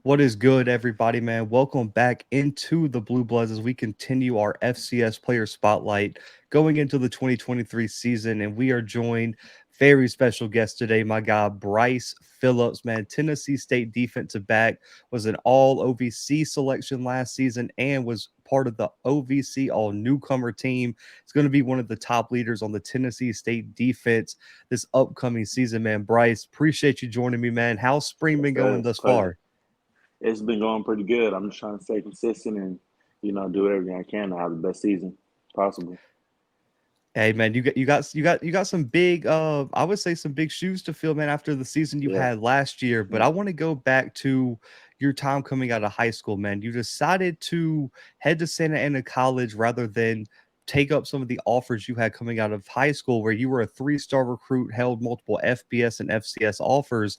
What is good, everybody, man? Welcome back into the Bluebloods as we continue our FCS player spotlight going into the 2023 season. And we are joined, very special guest today, my guy, Bryce Phillips, man. Tennessee State defensive back, was an all OVC selection last season and was part of the OVC all newcomer team. It's going to be one of the top leaders on the Tennessee State defense this upcoming season, man. Bryce, appreciate you joining me, man. How's spring Yes, been sir. going It's a thus pleasure. far? It's been going pretty good. I'm just trying to stay consistent and, do everything I can to have the best season possible. Hey man, you got some big I would say some big shoes to fill, man, after the season you Yeah. had last year. But Mm. I want to go back to your time coming out of high school, man. You decided to head to Santa Ana College rather than take up some of the offers you had coming out of high school where you were a three-star recruit, held multiple FBS and FCS offers.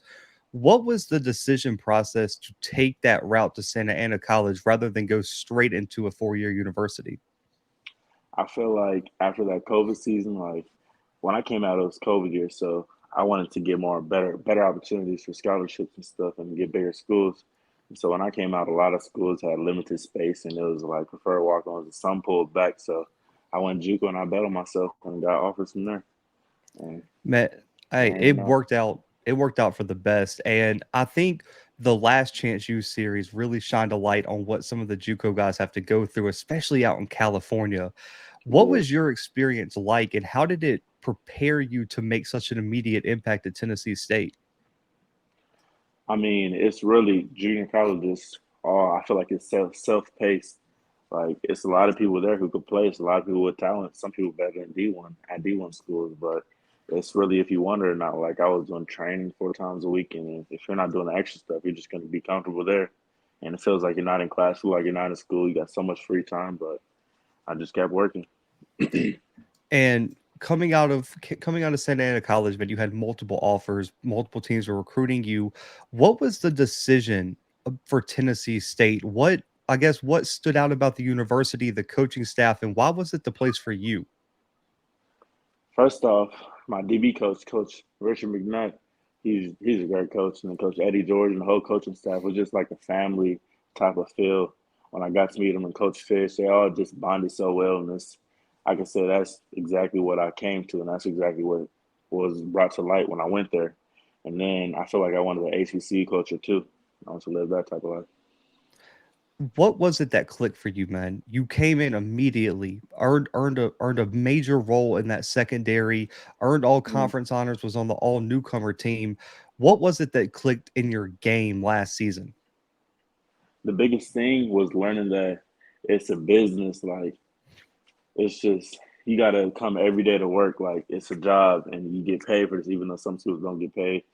What was the decision process to take that route to Santa Ana College rather than go straight into a four-year university? I feel like after that COVID season, like when I came out, it was COVID year, so I wanted to get more better opportunities for scholarships and stuff and get bigger schools. And so when I came out, a lot of schools had limited space and it was like preferred walk-ons and some pulled back. So I went JUCO and I bet on myself and got offers from there. And Man, hey, and it worked out. It worked out for the best, and I think the Last Chance U series really shined a light on what some of the JUCO guys have to go through, especially out in California. What yeah. was your experience like, and how did it prepare you to make such an immediate impact at Tennessee State? I mean, it's really junior college is all I feel like it's self paced. Like it's a lot of people there who could play. It's a lot of people with talent. Some people better than D1 at D1 schools, but it's really if you want it or not. Like I was doing training 4 times a week, and if you're not doing the extra stuff, you're just going to be comfortable there. And it feels like you're not in class, feel like you're not in school. You got so much free time, but I just kept working. And coming out of Santa Ana College, man, you had multiple offers, multiple teams were recruiting you. What was the decision for Tennessee State? What stood out about the university, the coaching staff, and why was it the place for you? First off, my DB coach, Coach Richard McKnight, he's a great coach, and then Coach Eddie George and the whole coaching staff was just like a family type of feel. When I got to meet him and Coach Fish, they all just bonded so well, and this, I can say that's exactly what I came to, and that's exactly what was brought to light when I went there. And then I feel like I wanted the ACC culture too. I want to live that type of life. What was it that clicked for you, man? You came in immediately, earned a major role in that secondary, earned all Mm. conference honors, was on the all newcomer team. What was it that clicked in your game last season? The biggest thing was learning that it's a business. Like it's just you gotta come every day to work like it's a job and you get paid for this even though some schools don't get paid.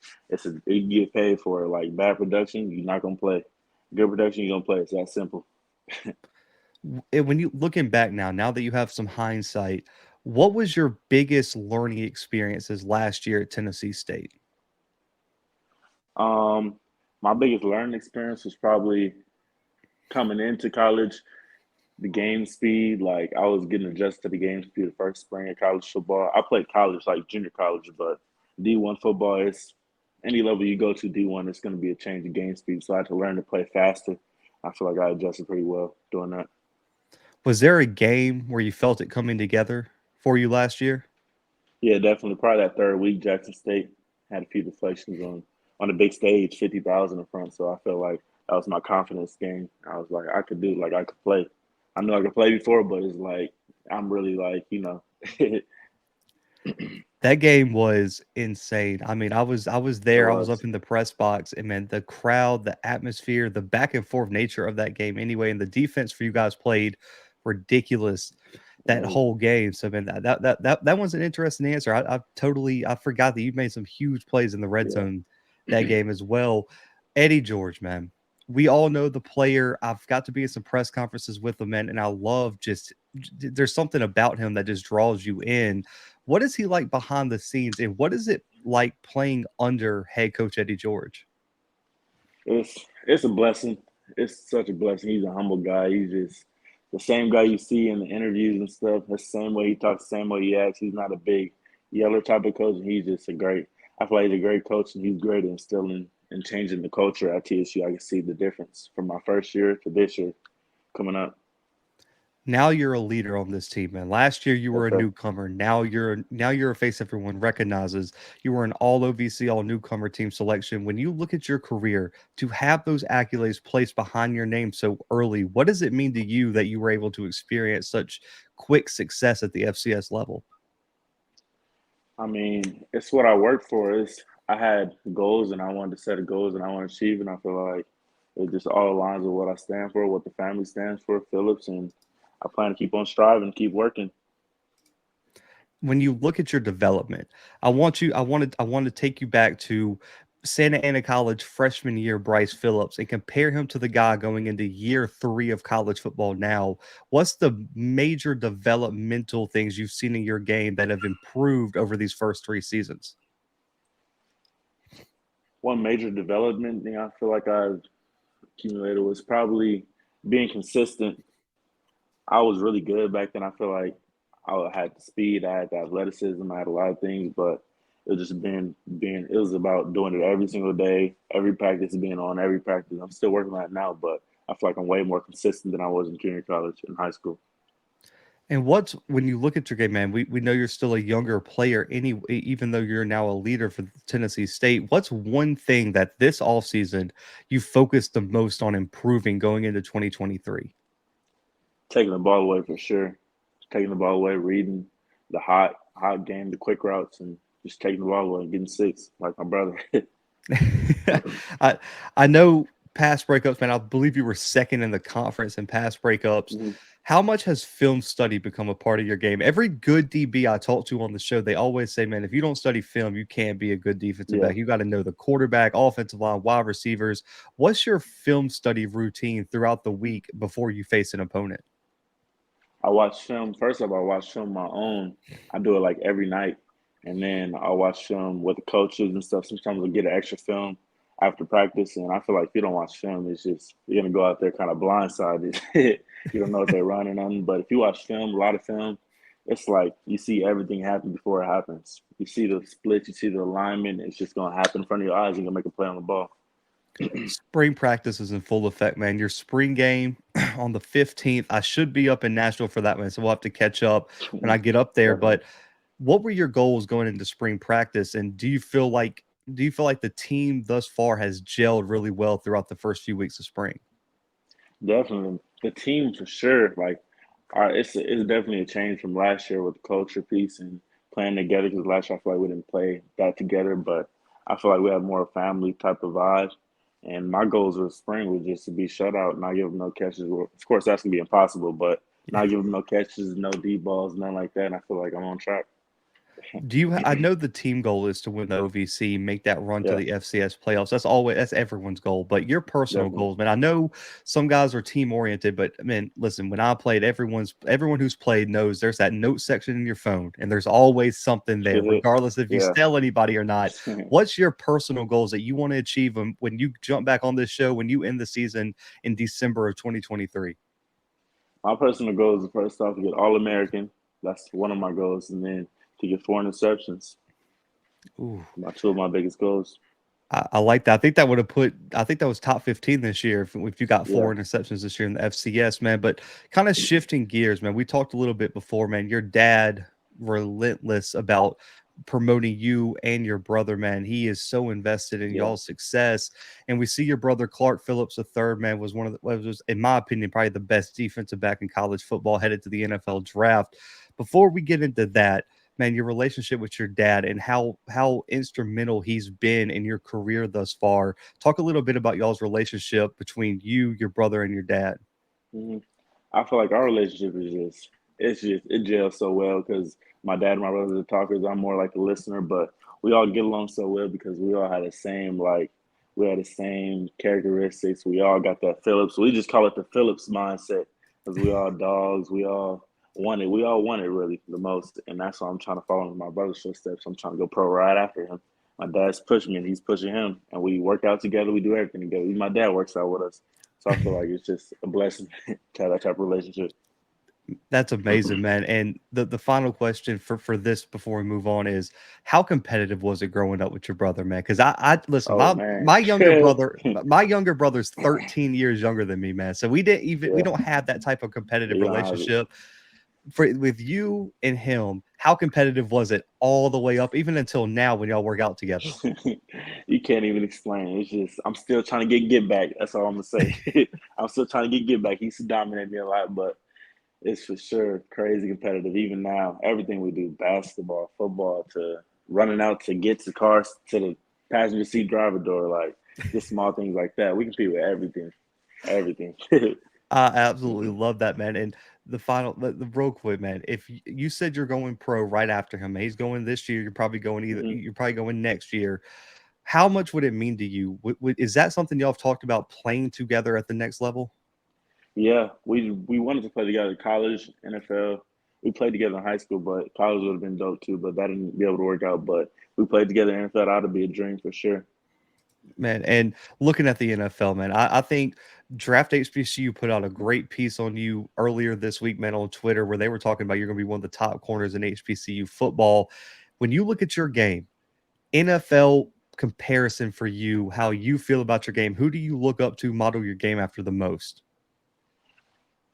You get paid for it. Like bad production, you're not gonna play. Good production, you're gonna play. It's that simple. When you looking back now that you have some hindsight, what was your biggest learning experiences last year at Tennessee State? Um my biggest learning experience was probably coming into college, the game speed, like I was getting adjusted to the game speed the first spring of college football. I played college like junior college, but D1 football is any level you go to D1, it's going to be a change of game speed. So I had to learn to play faster. I feel like I adjusted pretty well doing that. Was there a game where you felt it coming together for you last year? Yeah, definitely. Probably that third week, Jackson State had a few deflections on the big stage, 50,000 in front. So I felt like that was my confidence game. I was like, I could do, like I could play. I knew I could play before, but it's like I'm really like, it That game was insane. I mean, I was there. I was up was. in the press box, and man, the crowd, the atmosphere, the back and forth nature of that game anyway, and the defense for you guys played ridiculous that whole Amazing. game. So man, that one's an interesting answer. I forgot that you made some huge plays in the red Yeah. zone that game as well. Eddie George, man. We all know the player. I've got to be in some press conferences with him, man, and I love there's something about him that just draws you in. What is he like behind the scenes, and what is it like playing under head coach Eddie George? It's a blessing. It's such a blessing. He's a humble guy. He's just the same guy you see in the interviews and stuff. The same way he talks, the same way he acts. He's not a big yeller type of coach, and he's just a great. I feel like he's a great coach, and he's great at instilling and changing the culture at TSU, I can see the difference from my first year to this year coming up. Now you're a leader on this team, man. Last year you Yes, were a sir. newcomer. Now you're a face everyone recognizes. You were an all OVC all newcomer team selection. When you look at your career, to have those accolades placed behind your name so early, what does it mean to you that you were able to experience such quick success at the FCS level? I mean, it's what I worked for. I had goals and I wanted to set goals and I want to achieve, and I feel like it just all aligns with what I stand for, what the family stands for, Phillips, and I plan to keep on striving, keep working. When you look at your development, I want to take you back to Santa Ana College freshman year Bryce Phillips and compare him to the guy going into year 3 of college football now. What's the major developmental things you've seen in your game that have improved over these first 3 seasons? One major development thing I feel like I've accumulated was probably being consistent. I was really good back then. I feel like I had the speed, I had the athleticism, I had a lot of things, but it was just being it was about doing it every single day, every practice, being on every practice. I'm still working on it now, but I feel like I'm way more consistent than I was in junior college and high school. And what's when you look at your game, man, we know you're still a younger player, even though you're now a leader for Tennessee State. What's one thing that this offseason you focused the most on improving going into 2023? Taking the ball away for sure. Taking the ball away, reading the hot game, the quick routes, and just taking the ball away and getting six like my brother. I I know pass breakups, man. I believe you were second in the conference in pass breakups. Mhm. How much has film study become a part of your game? Every good DB I talk to on the show, they always say, man, if you don't study film, you can't be a good defensive Yeah, back. You got to know the quarterback, offensive line, wide receivers. What's your film study routine throughout the week before you face an opponent? I watch film. First off, I watch film my own. I do it like every night, and then I watch film with the coaches and stuff. Sometimes I get an extra film after practice, and I feel like if you don't watch film, it's just you're gonna go out there kind of blindsided. You don't know what they're running on. But if you watch film, a lot of film, it's like you see everything happen before it happens. You see the splits, you see the alignment. It's just gonna happen in front of your eyes. You're gonna make a play on the ball. Spring practice is in full effect, man. Your spring game on the 15th. I should be up in Nashville for that one, so we'll have to catch up when I get up there. Definitely. But what were your goals going into spring practice, and do you feel like the team thus far has gelled really well throughout the first few weeks of spring? Definitely, the team for sure. Like, it's definitely a change from last year with the culture piece and playing together. Because last year I feel like we didn't play that together, but I feel like we have more family type of vibe. And my goals with spring was just to be shut out, not give them no catches. Well, of course, that's gonna be impossible, but not give them no catches, no deep balls, nothing like that. And I feel like I'm on track. I know the team goal is to win the OVC, make that run to Yeah, the FCS playoffs. That's everyone's goal. But your personal definitely. goals, man. I know some guys are team oriented, but man, listen, when I played, everyone who's played knows there's that note section in your phone, and there's always something there, regardless if you Yeah. tell anybody or not. What's your personal goals that you want to achieve when you jump back on this show when you end the season in December of 2023? My personal goal is first off to get All American. That's one of my goals, and then to get 4 interceptions. Ooh. My two of my biggest goals. I like that. I think that was top 15 this year if you got Yeah. 4 interceptions this year in the FCS, man. But kind of shifting gears, man. We talked a little bit before, man. Your dad relentless about promoting you and your brother, man. He is so invested in Yeah. y'all's success. And we see your brother Clark Phillips III, man, was one of the was, in my opinion, probably the best defensive back in college football headed to the NFL draft. Before we get into that, man, your relationship with your dad and how instrumental he's been in your career thus far. Talk a little bit about y'all's relationship between you, your brother, and your dad. hmm I feel like our relationship is it gels so well because my dad and my brother are the talkers. I'm more like a listener, but we all get along so well because we had the same characteristics. We all got that Phillips. We just call it the Phillips mindset because we all dogs. We all want it. We all want it really the most, and that's why I'm trying to follow in my brother's footsteps. I'm trying to go pro right after him. My dad's pushing me, and he's pushing him, and we work out together. We do everything together. Even my dad works out with us, so I feel like it's just a blessing to have that type of relationship. That's amazing, man. And the final question for this before we move on is, how competitive was it growing up with your brother, man? Because I listen, Oh man. my younger brother's 13 years younger than me, man. So we Yeah, don't have that type of competitive you don't have it. relationship. With you and him, how competitive was it all the way up, even until now when y'all work out together? You can't even explain. It's just I'm still trying to get back. That's all I'm gonna say. I'm still trying to get back. He used to dominate me a lot, but it's for sure crazy competitive. Even now, everything we do, basketball, football, to running out to get to cars to the passenger seat driver door, like just small things like that. We compete with everything, everything. I absolutely love that, man. And the real quick, man. If you said you're going pro right after him, he's going this year. Hmm. You're probably going next year. How much would it mean to you? Is that something y'all have talked about playing together at the next level? Yeah, we wanted to play together, college, NFL. We played together in high school, but college would have been dope too. But that didn't be able to work out. But we played together in NFL. That would be a dream for sure. Man, and looking at the NFL, man, I think Draft HBCU put out a great piece on you earlier this week, man, on Twitter, where they were talking about you're going to be one of the top corners in HBCU football. When you look at your game, NFL comparison for you, how you feel about your game, who do you look up to model your game after the most?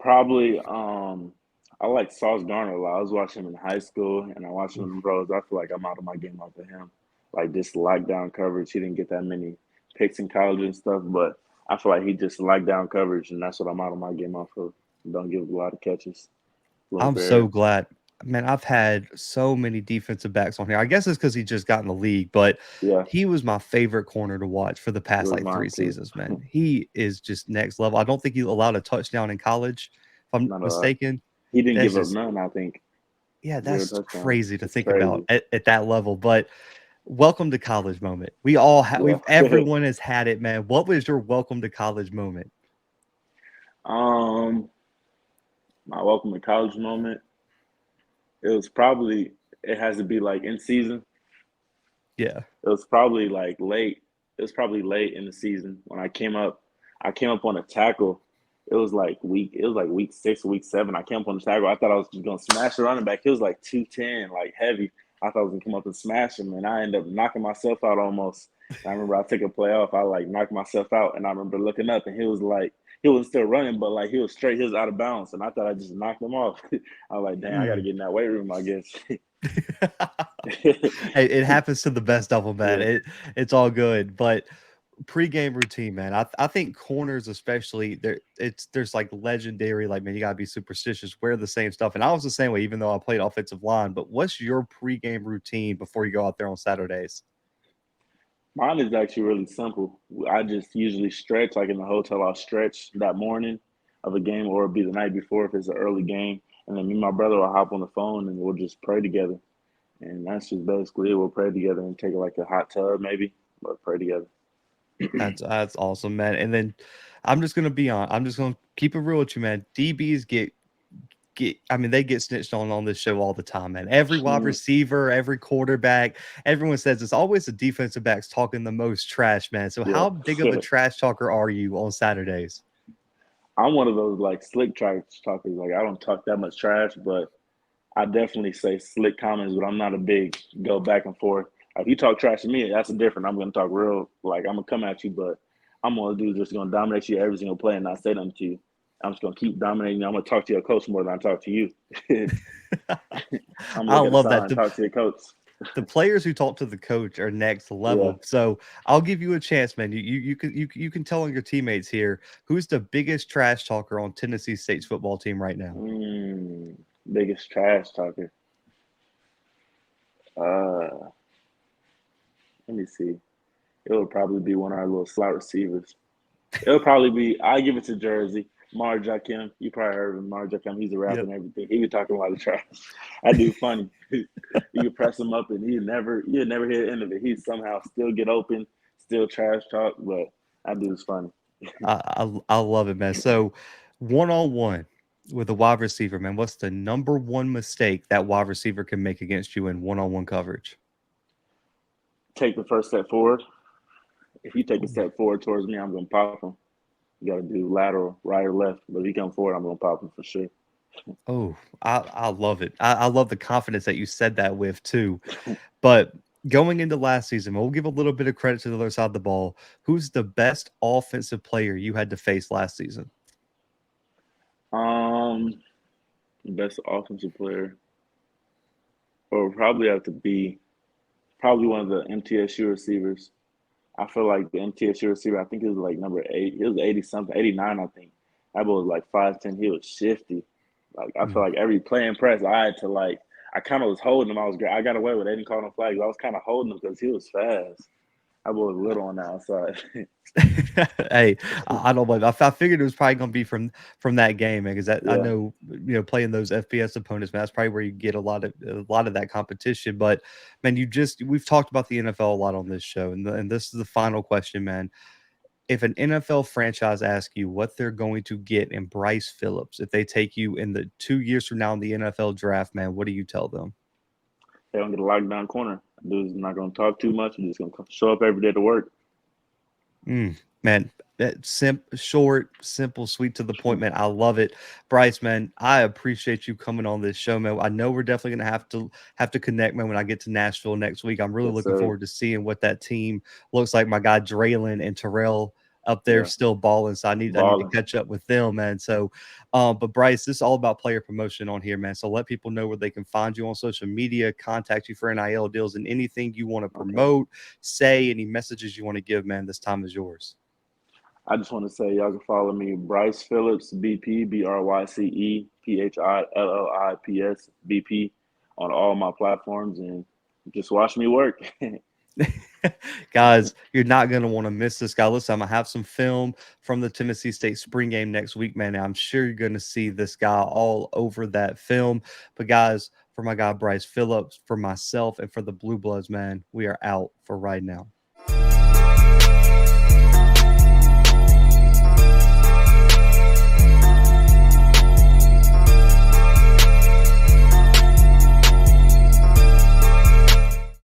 Probably, I like Sauce Garner a lot. I was watching him in high school, and I watched him in the pros. I feel like I'm out of my game off of him. Like this lockdown coverage, he didn't get that many picks in college and stuff, but I feel like he just lockdown coverage, and that's what I'm out of my game off of. Don't give a lot of catches. A little I'm so fair. glad. Man, I've had so many defensive backs on here. I guess it's because he just got in the league, but Yeah, he was my favorite corner to watch for the it past was like mine three too. seasons, man. He is just next level. I don't think he allowed a touchdown in college, if I'm Not mistaken. he didn't That's give up just, none. I think yeah, zero that's touchdowns. crazy to It's think about crazy. at that level. But welcome to college moment. Yeah. Everyone has had it, man. What was your welcome to college moment? um, my welcome to college moment. It was probably it has to be like in season. Yeah. It was probably like late. It was probably late in the season when I came up. I came up on a tackle. It was like week. It was like week 6, week 7. I came up on the tackle. I thought I was just gonna smash the running back. He was like 210, like heavy. I thought I was gonna come up and smash him, and I ended up knocking myself out almost. And I remember I took a play off. I like knocked myself out, and I remember looking up, and he was like, he was still running, but like he was straight. He was out of bounds, and I thought I just knocked him off. I was like, dang, I got to Mm. get in that weight room, I guess. Hey, it happens to the best of them, man. Yeah. It's all good. But pregame routine, man. I think corners, especially, there's like legendary, like, man, you gotta be superstitious, wear the same stuff. And I was the same way, even though I played offensive line. But what's your pregame routine before you go out there on Saturdays? Mine is actually really simple. I just usually stretch, like in the hotel, I'll stretch that morning of a game, or it'll be the night before if it's an early game. And then me and my brother will hop on the phone and we'll just pray together. And that's just basically it. We'll pray together and take like a hot tub, maybe, but pray together. That's awesome, man. And then I'm just gonna keep it real with you, man. DBs get I mean, they get snitched on this show all the time, man. Every wide Mm, receiver, every quarterback, everyone says it's always the defensive backs talking the most trash, man. So yeah. how big of a trash talker are you on Saturdays? I'm one of those like slick trash talkers. Like I don't talk that much trash, but I definitely say slick comments, but I'm not a big go back and forth. If you talk trash to me, that's different. I'm gonna talk real, like I'm gonna come at you, but I'm gonna do just gonna dominate you every single play and not say nothing to you. I'm just gonna keep dominating you. I'm gonna talk to your coach more than I talk to you. I'm gonna I look at the love side that. and talk to your coach. The players who talk to the coach are next Yeah. level. So I'll give you a chance, man. You can tell on your teammates here who's the biggest trash talker on Tennessee State's football team right now. Mm, biggest trash talker. Uh, let me see. It would probably be one of our little slot receivers. It'll probably be. I give it to Jersey. Marjakim. You probably heard of him. Marjakim. He's a rapper Yep. and everything. He be talking a lot of trash. That dude funny. You can press him up and you never hear the end of it. He somehow still get open, still trash talk, but that dude's funny. I love it, man. So one on one with a wide receiver, man. What's the number one mistake that wide receiver can make against you in one on one coverage? Take the first step forward. If you take a step forward towards me, I'm gonna pop him. You got to do lateral, right or left. But if he come forward, I'm gonna pop him for sure. Oh, I love it. I love the confidence that you said that with too. But going into last season, we'll give a little bit of credit to the other side of the ball. Who's the best offensive player you had to face last season? Um, Best offensive player, or probably have to be probably one of the MTSU receivers. I feel like the MTSU receiver, I think he was like number 8. He was 80 something, 89, I think. That boy was like 5'10". He was shifty. Like I feel Mm. like every play in press, I had to like I kind of was holding him. I was great. I got away with it. They didn't call no flags. I was kind of holding him because he was fast. That boy was little on the outside. Hey, I don't blame. I figured it was probably going to be from that game, man, because that I Yeah, know playing those FBS opponents, man, that's probably where you get a lot of that competition. But man, we've talked about the NFL a lot on this show, and this is the final question, man. If an NFL franchise asks you what they're going to get in Bryce Phillips if they take you in the 2 years from now in the NFL draft, man, what do you tell them? they don't get a lockdown corner. Dude's not gonna talk too much. He's just gonna show up every day to work. Man, that short, simple, sweet to the point, man. I love it. Bryce, man, I appreciate you coming on this show, man. I know we're definitely gonna have to connect, man, when I get to Nashville next week. I'm really Yes, looking sir. forward to seeing what that team looks like. My guy Draylon and Terrell up there Yeah, still balling. So I need to balling. catch up with them, man. So but Bryce, this is all about player promotion on here, man. So let people know where they can find you on social media, contact you for NIL deals, and anything you want to Okay. promote, say any messages you want to give, man. This time is yours. I just want to say y'all can follow me, Bryce Phillips BP, BrycePhillips BP, on all my platforms, and just watch me work. Guys, you're not going to want to miss this guy. Listen, I'm going to have some film from the Tennessee State spring game next week, man. I'm sure you're going to see this guy all over that film. But, guys, for my guy Bryce Phillips, for myself, and for the Blue Bloods, man, we are out for right now.